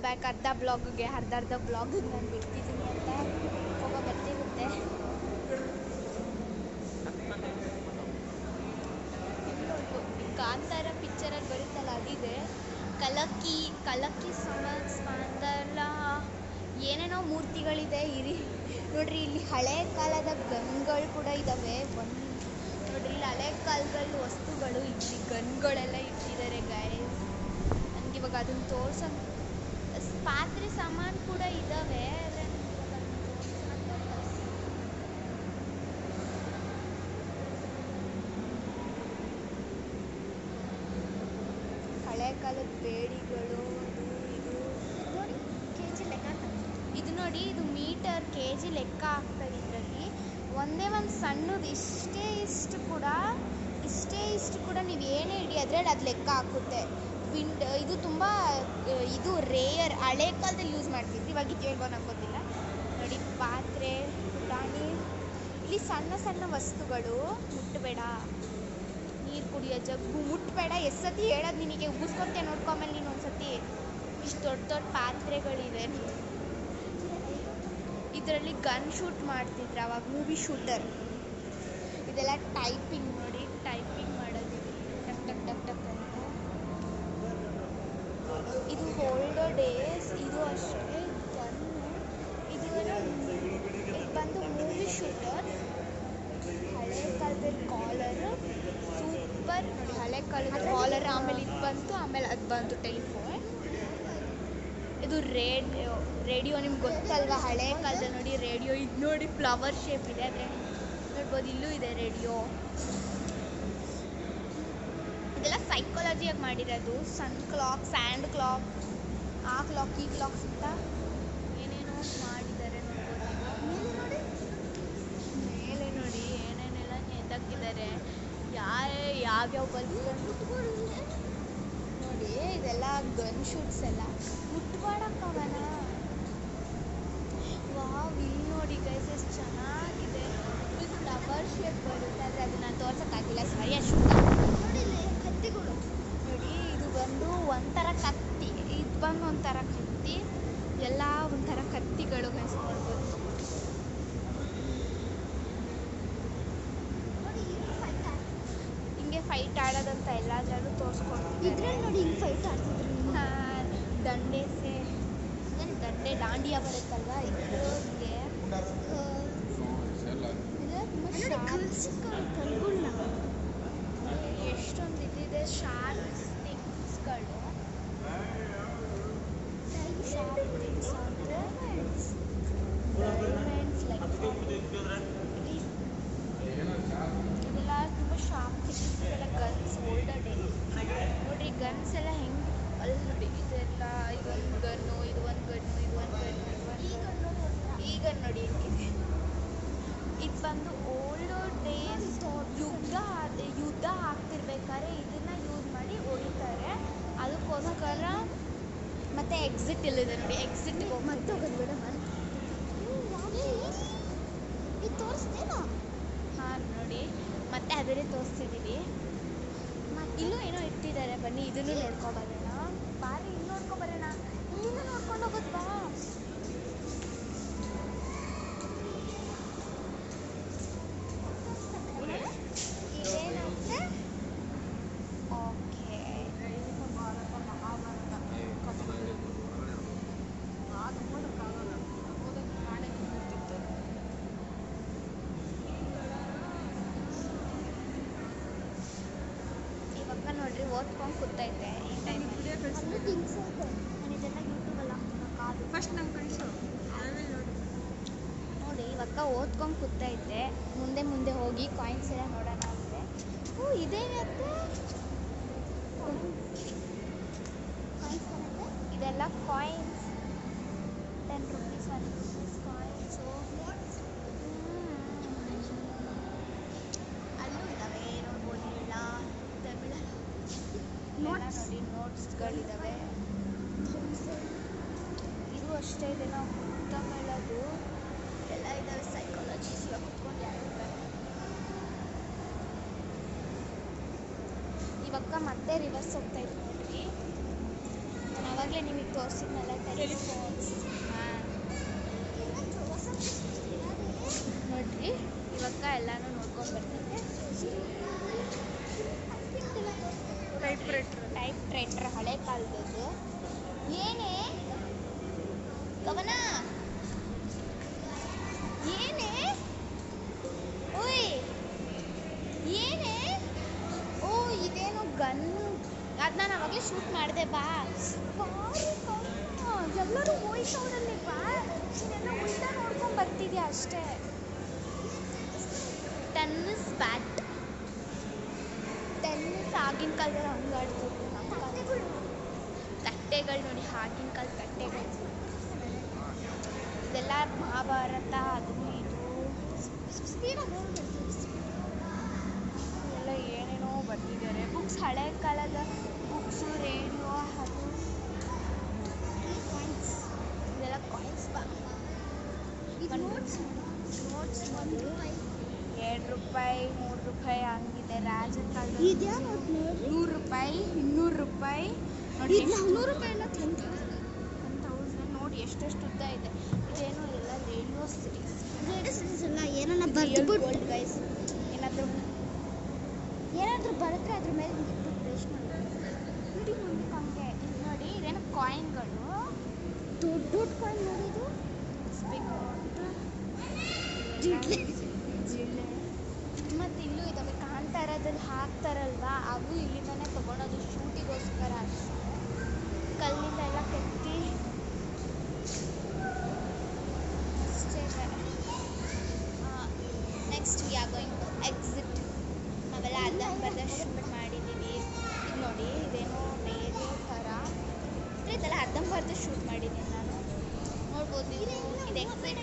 Back ಅರ್ಧ ಬ್ಲಾಗ್ಗೆ ಅರ್ಧ ಬ್ಲಾಗಿಗೆ ನಾನು ಬಿಡ್ತಿದ್ದೀನಿ ಅಂತ ಹೋಗೋ ಗೊತ್ತಿರುತ್ತೆ. ಕಾಂತಾರ ಪಿಕ್ಚರಲ್ಲಿ ಬರುತ್ತಲ್ಲ ಅದಿದೆ. ಕಲಕ್ಕಿ ಸಂವತ್ಸರ ಏನೇನೋ ಮೂರ್ತಿಗಳಿದೆ. ನೋಡ್ರಿ ಇಲ್ಲಿ ಹಳೆ ಕಾಲದ ಗನ್ಗಳು ಕೂಡ ಇದ್ದಾವೆ. ನೋಡ್ರಿ ಇಲ್ಲಿ ಹಳೆ ಕಾಲದಲ್ಲಿ ವಸ್ತುಗಳು ಇಲ್ಲಿ ಗನ್ಗಳೆಲ್ಲ ಇಟ್ಟಿದ್ದಾರೆ ಗೈಸ್. ನನಗೆ ಇವಾಗ ಅದನ್ನು ತೋರ್ಸೋಕೆ ಪಾತ್ರೆ ಸಾಮಾನು ಕೂಡ ಇದ್ದಾವೆ. ಆದರೆ ಹಳೆ ಕಾಲದ ಬೇಡಿಗಳು ನೋಡಿ ಕೆಜಿ ಲೆಕ್ಕ. ಇದು ನೋಡಿ, ಇದು ಮೀಟರ್ ಕೆಜಿ ಲೆಕ್ಕ ಆಗ್ತದೆ. ಇದರಲ್ಲಿ ಒಂದೇ ಒಂದು ಸಣ್ಣದು ಇಷ್ಟು ಕೂಡ ನೀವು ಏನೇ ಹಿಡಿಯೋದ್ರೆ ಅದು ಲೆಕ್ಕ ಹಾಕುತ್ತೆ. ಇದು ತುಂಬ ಇದು ರೇಯರ್. ಹಳೆ ಕಾಲದಲ್ಲಿ ಯೂಸ್ ಮಾಡ್ತಿದ್ವಿ, ಇವಾಗ ಇದೆಯೋ ನಂಗೆ ಗೊತ್ತಿಲ್ಲ. ನೋಡಿ ಪಾತ್ರೆ ಪುಟಾಣಿ, ಇಲ್ಲಿ ಸಣ್ಣ ಸಣ್ಣ ವಸ್ತುಗಳು. ಮುಟ್ಟಬೇಡ, ನೀರು ಕುಡಿಯೋ ಜಗ್ಗು ಮುಟ್ಟಬೇಡ. ಎಷ್ಟು ಸತಿ ಹೇಳೋದು ನಿನಗೆ, ಉಗಿಸ್ಕೊತೀಯ ನೋಡ್ಕೊಂಬಲ್ಲಿ ನೀನು ಒಂದ್ಸತಿ. ಇಷ್ಟು ದೊಡ್ಡ ಪಾತ್ರೆಗಳಿವೆ. ಇದರಲ್ಲಿ ಗನ್ ಶೂಟ್ ಮಾಡ್ತಿದ್ರು ಅವಾಗ, ಮೂವಿ ಶೂಟರ್. ಇದೆಲ್ಲ ಟೈಪಿಂಗ್. ನೋಡಿ ಟೈಪಿಂಗ್ ಮಾಡೋದು ಟಕ್ ಟಕ್ ಟಕ್ ಟಕ್ ಅಂತ. ಇದು ಓಲ್ಡ್ ಡೇಸ್. ಇದು ಅಷ್ಟೇ ಗನ್ನು. ಇದು ಬಂದು ಮೂವಿ ಶೂಟರ್. ಹಳೆ ಕಾಲದಲ್ಲಿ ಕಾಲರ್ ಸೂಪರ್. ನೋಡಿ ಹಳೆ ಕಾಲದ ಕಾಲರ್. ಆಮೇಲೆ ಇದು ಬಂತು, ಆಮೇಲೆ ಅದು ಬಂತು ಟೆಲಿಫೋನ್. ಇದು ರೇಡಿಯೋ ನಿಮ್ಗೆ ಗೊತ್ತಲ್ವಾ ಹಳೆ ಕಾಲದಲ್ಲಿ. ನೋಡಿ ರೇಡಿಯೋ. ಇದು ನೋಡಿ ಫ್ಲವರ್ ಶೇಪ್ ಇದೆ. ಆದರೆ ನೋಡ್ಬೋದು ಇಲ್ಲೂ ಇದೆ ರೇಡಿಯೋ. ಇದೆಲ್ಲ ಸೈಕಾಲಜಿಯಾಗಿ ಮಾಡಿರೋದು. ಸನ್ ಕ್ಲಾಕ್, ಸ್ಯಾಂಡ್ ಕ್ಲಾಕ್, ಆ ಕ್ಲಾಕ್ ಈ ಕ್ಲಾಕ್ಸ್ ಅಂತ ಏನೇನೋ ಮಾಡಿದ್ದಾರೆ. ನೋಡ್ಬೋದು ನೋಡಿ ಮೇಲೆ ನೋಡಿ ಏನೇನೆಲ್ಲ ನೇತಾಕಿದ್ದಾರೆ. ಯಾವ್ಯಾವ ಬಲ್ಪ್ ನೋಡಿ. ಇದೆಲ್ಲ ಗನ್ ಶೂಟ್ಸ್ ಎಲ್ಲ. ಮುಟ್ಬಾಡಕ್ಕವನ. ವಾವ್, ಇಲ್ಲಿ ನೋಡಿ ಗೈಸ್ ಎಷ್ಟು ಚೆನ್ನಾಗಿದೆ. ಇದು ಫ್ಲವರ್ ಶೇಪ್ ಬರುತ್ತೆ, ಆದರೆ ಅದು ನಾನು ತೋರ್ಸೋಕ್ಕಾಗಿಲ್ಲ, ಸಾರಿ. ಅಷ್ಟು ನೋಡಿ ಕತ್ತಿಗಳು. ನೋಡಿ ಇದು ಬಂದು ಒಂಥರ ಕತ್ತಿ, ಇದು ಬಂದು ಒಂಥರ ಕತ್ತಿ. ಎಲ್ಲ ಒಂಥರ ಕತ್ತಿಗಳು ಗೈಸ್ ನೋಡ್ಬೋದು. ಹಿಂಗೆ ಫೈಟ್ ಆಡೋದಂತ ಎಲ್ಲಾದ್ರಲ್ಲೂ ತೋರಿಸ್ಕೊಡ್ತಿದ್ದಾರೆ. ಇದ್ರಲ್ಲಿ ನೋಡಿ ಹಿಂಗೆ ಫೈಟ್ ಆಡ್ತಿದ್ರು. ದಾಂಡಿಯಾ ಬರುತ್ತಲ್ವ, ಇದು ಹಿಂಗೆ ಎಷ್ಟೊಂದು ಇದಿದೆ. ಶಾರ್ಪ್ ಥಿಂಗ್ಸ್ಗಳು. ಶಾರ್ಪ್ ಥಿಂಗ್ಸ್ ಅಂದರೆ ಡೈಮಂಡ್ಸ್ ಲೈಕ್ ಇದೆಲ್ಲ ತುಂಬ ಶಾರ್ಪ್ ಥಿಂಗ್ಸ್. ಇದೆಲ್ಲ ಗನ್ಸ್ ಓಲ್ಡರ್ ಡೇ. ನೋಡ್ರಿ ಗನ್ಸ್ ಎಲ್ಲ ಹೆಂಗೆ ಅಲ್ಲಿ ನೋಡಿ. ಇದೆಲ್ಲ ಇದೊಂದು ಗನ್ನು, ಇದು ಒಂದು ಗನ್ನು, ಇದು ಒಂದು ಗನ್ನು, ಈಗ ನೋಡಿ ಹೆಂಗಿದೆ. ಇದು ಬಂದು ಓಲ್ಡ್ ಡೇಸ್. ಯುದ್ಧ ಆಗ್ತಿರ್ಬೇಕಾದ್ರೆ ಇದನ್ನು ಯೂಸ್ ಮಾಡಿ ಹೊಡಿತಾರೆ. ಅದಕ್ಕೋಸ್ಕರ ಮತ್ತೆ ಎಕ್ಸಿಟ್ ಇಲ್ಲಿದೆ ನೋಡಿ. ಎಕ್ಸಿಟ್ಗೆ ಮತ್ತೆ ಹೋಗೋದು ಬೇಡ. ಇದು ತೋರಿಸ್ತೇನೋ. ಹಾಂ ನೋಡಿ, ಮತ್ತೆ ಅದನ್ನೇ ತೋರಿಸ್ತಿದ್ದೀವಿ. ಇಲ್ಲೂ ಏನೋ ಇಟ್ಟಿದ್ದಾರೆ, ಬನ್ನಿ ಇದನ್ನು ನೋಡ್ಕೊಬರೋಣ. ಬಾರಿ ಇಲ್ಲಿ ನೋಡ್ಕೊಬರೋಣ. ಇಲ್ಲಿಂದ ನೋಡ್ಕೊಂಡು ಹೋಗೋದು ಬಾ. ಇದೇನಂದ್ರೆ ಓಕೆ ಇವಾಗ ನೋಡ್ರಿ ಓದ್ಕೊಂಡು ಕೂತೈತೆ ಈ ಟೈಮ್. ನಾನು ಇದೆಲ್ಲ ಯೂಟ್ಯೂಬಲ್ಲಿ ಹಾಕ್ತೀನಿ ಕಾದು. ಫಸ್ಟ್ ನಮ್ಮ ಕಳಿಸು, ಆಮೇಲೆ ನೋಡಿ ಇವಾಗ ಓದ್ಕೊಂಡು ಕೂತೈತೆ. ಮುಂದೆ ಹೋಗಿ ಕಾಯಿನ್ಸ್ ಎಲ್ಲ ನೋಡೋಣ ಅಂದರೆ ಇದೇನತ್ತೆ ಕಾಯಿನ್ಸ್ ಬರುತ್ತೆ. ಇದೆಲ್ಲ ಕಾಯಿನ್ಸ್ 10 ರೂಪೀಸ್ 1 ರೂಪೀಸ್ ಕಾಯಿನ್ಸು. ಅಲ್ಲೂ ಇದ್ದಾವೆ ನೋಡ್ಬೋದು. ಎಲ್ಲ ತಮಿಳಲ್ಲಿ ನೋಡಿ ನೋಟ್ಸ್ಗಳಿದ್ದಾವೆ. ಇದು ಅಷ್ಟೇ ಇದೆ. ನಾವು ತಮಿಳದು ಎಲ್ಲ ಇದ್ದಾವೆ. ಸೈಕಾಲಜಿಸ್ ಇವಾಗ ಕುತ್ಕೊಂಡು ಯಾರಿದ್ದಾರೆ. ಇವಾಗ ಮತ್ತೆ ರಿವರ್ಸ್ ಹೋಗ್ತಾ ಇತ್ತು ನೋಡ್ರಿ. ನಾನು ಆವಾಗಲೇ ಆಗಲೇ ನಿಮಗೆ ತೋರಿಸಿದ್ನಲ್ಲ ಟೆಲಿಫೋನ್ಸ್. ಹಾಂ ನೋಡ್ರಿ ಇವಾಗ ಎಲ್ಲನೂ ನೋಡ್ಕೊಂಡು ಬರ್ತಿದ್ದೆ. ಟೈಪ್ ರೈಟ್ರ್ ಹಳೆ ಕಾಲದ್ದು. ಏನೇ ಕವನ ಏನೇ ಓಯ್ ಏನೇ ಓ ಇದೇನೋ ಗನ್ನು, ಅದು ನಾನು ಅವಾಗಲೇ ಶೂಟ್ ಮಾಡಿದೆ. ಬಾ ಎಲ್ಲರೂ ಹೋಯ್ತವ್ರಲ್ಲಿ, ಬಾ ನೀನೆಲ್ಲ ಉಲ್ಟಾ ನೋಡ್ಕೊಂಡು ಬರ್ತಿದ್ಯಾ ಅಷ್ಟೇ. ಟೆನ್ನಿಸ್ ಬ್ಯಾಟ್, ಟೆನ್ನಿಸ್ ಆಗಿನ ಕಾಲದಲ್ಲಿ ಹಂಗೆ ಆಡ್ತಿದ್ರು. ನಮ್ಮ ಕಾಲದಲ್ಲಿ ತಟ್ಟೆಗಳು ನೋಡಿ, ಆಗಿನ ಕಾಲದ ತಟ್ಟೆಗಳು. ಇದೆಲ್ಲ ಮಹಾಭಾರತ ಅದು ಇದು ಎಲ್ಲ ಏನೇನೋ ಬರ್ತಿದ್ದಾರೆ. ಬುಕ್ಸ್, ಹಳೆ ಕಾಲದ ಬುಕ್ಸು, ರೇಡಿಯೋ, ಅದು ಇದೆಲ್ಲ ಕಾಯಿನ್ಸ್. ಬಾ ನೋಟ್ಸ್ ಒಂದು 2 ರೂಪಾಯಿ 3 ರೂಪಾಯಿ ಹಂಗಿದೆ. ರಾಜರ ಕಾಲದಲ್ಲಿ 100 ರೂಪಾಯಿ 200 ರೂಪಾಯಿ ನೋಡಿ. 100 ರೂಪಾಯಿ ಎಲ್ಲ 10,000 ನೋಡಿ ಎಷ್ಟೆಷ್ಟು ಉದ್ದ ಇದೆ. ಇದೇನು ಎಲ್ಲ ರೇಡಿಯೋ ಸಿರೀಸ್ ಅಲ್ಲ. ಏನನ್ನ ಬರ್ದುಬಿಟ್ಟು ಗೈಸ್, ಏನಾದರೂ ಬರೆದ್ರೆ ಅದ್ರ ಮೇಲೆ ಇಟ್ಬಿಟ್ಟು ಪೇಸ್ಟ್ ಮಾಡಿ ನೋಡಿ ಹಂಗೆ. ನೋಡಿ ಇದೇನು ಕಾಯಿನ್ಗಳು, ದೊಡ್ಡ ದೊಡ್ಡ ಕಾಯಿನ್ ನೋಡಿದು. ಬಿಗ್ ನೋಟ್, ಜಿಡ್ಲೆ ಮತ್ತು ಇಲ್ಲೂ ಇದ್ದಾವೆ. ಕಾಂತಾರದಲ್ಲಿ ಹಾಕ್ತಾರಲ್ವಾ, ಅವು ಇಲ್ಲಿಂದನೇ ತೊಗೊಳೋದು ಶೂಟಿಗೋಸ್ಕರ. ಕಲ್ಲಿಂದ ಎಲ್ಲ ಕೆತ್ತಿ ಅಷ್ಟೇ. Next we are going to exit. ನಾವೆಲ್ಲ ಅರ್ಧಂಬರ್ಧ ಶೂಟ್ ಮಾಡಿದ್ದೀವಿ. ಇದು ನೋಡಿ ಇದೇನೋ ರೇಡಿಯೋ ಥರ ಇದೆಲ್ಲ ಅರ್ಧಂಬರ್ಧ ಶೂಟ್ ಮಾಡಿದ್ದೀನಿ ನಾನು. ನೋಡ್ಬೋದು ನೀವು. ಇದು ಎಕ್ಸಿಟ್